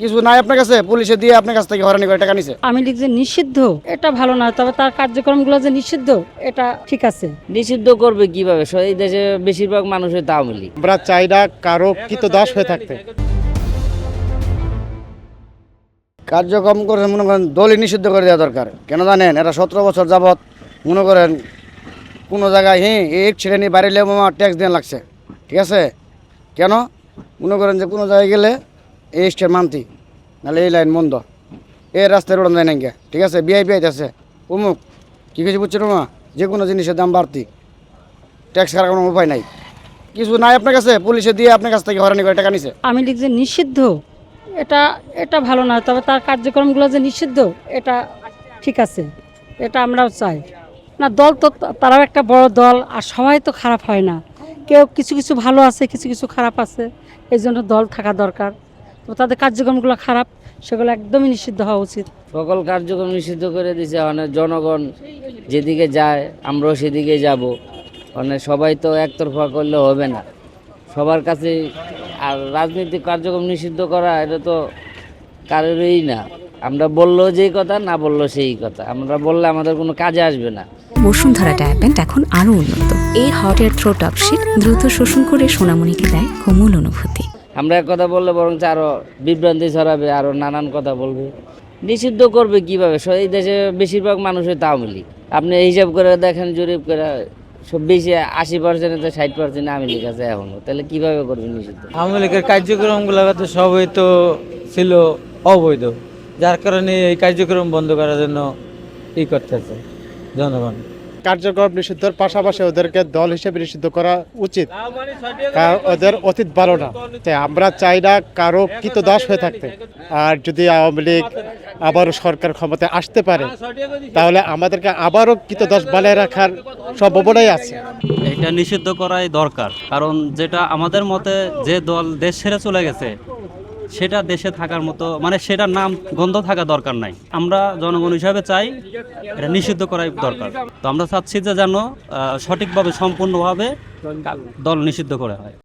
কিছু নাই আপনার কাছে, পুলিশে দিয়ে আপনার কাছ থেকে হয়রানি করে টাকা নিছে। আমি লিখ যে নিষিদ্ধ, এটা ভালো না, তবে তার কার্যক্রমগুলো যে নিষিদ্ধ এটা ঠিক আছে। নিষিদ্ধ করবে কিভাবে? এই দেশে বেশিরভাগ মানুষের তা আওয়ামী লীগ। আমরা চাই না কারো কৃতদাস হয়ে থাকতে। কার্যক্রম করে মনে করেন দলই নিষিদ্ধ করে দেওয়া দরকার। কেন জানেন, এরা 17 বছর যাবৎ মনে করেন কোনো জায়গায় এক শ্রেণী বাড়িলে ট্যাক্স দেওয়া লাগছে, ঠিক আছে? কেন মনে করেন যে কোনো জায়গায় গেলে এই স্টেট মানতি, নাহলে এই লাইন বন্ধ, এই রাস্তায় রোড যায় নাকি, ঠিক আছে? বিআইপি আইতেছে অমুক কী কিছু বুঝছেন না, যে কোনো জিনিসের দাম বাড়তি, ট্যাক্স কাটার কোনো উপায় নাই। কিছু নাই আপনার কাছে, পুলিশে দিয়ে আপনার কাছ থেকে হয়রানি করে টাকা নিছে। আমি লিখ যে নিষিদ্ধ, এটা ভালো না, তবে তার কার্যক্রমগুলো যে নিষিদ্ধ এটা ঠিক আছে, এটা আমরাও চাই না। দল তো তারাও একটা বড় দল, আর সবাই তো খারাপ হয় না, কেউ কিছু কিছু ভালো আছে, কিছু কিছু খারাপ আছে, এই জন্য দল থাকা দরকার। তো তাদের কার্যক্রমগুলো খারাপ, সেগুলো একদমই নিষিদ্ধ হওয়া উচিত। সকল কার্যক্রম নিষিদ্ধ করে দিছে। মানে জনগণ যেদিকে যায় আমরাও সেদিকে যাব। মানে সবাই তো একতরফা করলে হবে না, সবার কাছে। আর রাজনৈতিক কার্যক্রম নিষিদ্ধ করা এটা তো কারোরই না। আমরা বললেও যেই কথা, না বললেও সেই কথা। আমরা বললে আমাদের কোনো কাজে আসবে না। বসুন্ধরা ডায়াপেন্ট এখন আরো উন্নত। এই হট এয়ার থ্রো টপশিট দ্রুত শোষণ করে সোনামণিকে দেয় কোমল অনুভূতি। আমরা এক কথা বললে বরং আরো বিভ্রান্তি ছড়াবে, আরো নানান কথা বলবে। নিষিদ্ধ করবে কিভাবে? এই দেশে বেশিরভাগ মানুষের তা আওয়ামী লীগ। আপনি হিসাব করে দেখেন, জরিপ করে সব বেশি 80% 60% আওয়ামী লীগ আছে এখনো। তাহলে কিভাবে করবে নিষিদ্ধ? আওয়ামী লীগের কার্যক্রমগুলো তো সবই তো ছিল অবৈধ, যার কারণে এই কার্যক্রম বন্ধ করার জন্য করতেছে জনগণ। কার্যক্রম নিষিদ্ধের পাশাপাশি ওদেরকে দল হিসেবে নিষিদ্ধ করা উচিত, কারণ ওদের অতীত ভালো না। তাই আমরা চাই না কারো কৃতদাস হয়ে থাকতে। আর যদি আওয়ামী লীগ আবারও সরকার ক্ষমতায় আসতে পারে, তাহলে আমাদেরকে আবারও কৃতদাস বানায় রাখার সম্ভাবনাই আছে। এটা নিষিদ্ধ করাই দরকার, কারণ যেটা আমাদের মতে যে দল দেশ ছেড়ে চলে গেছে সেটা দেশে থাকার মতো, মানে সেটার নাম গন্ধ থাকা দরকার নাই। আমরা জনগণ হিসাবে চাই এটা নিষিদ্ধ করাই দরকার। তো আমরা চাচ্ছি যে যেন সঠিকভাবে সম্পূর্ণভাবে দল নিষিদ্ধ করা হয়।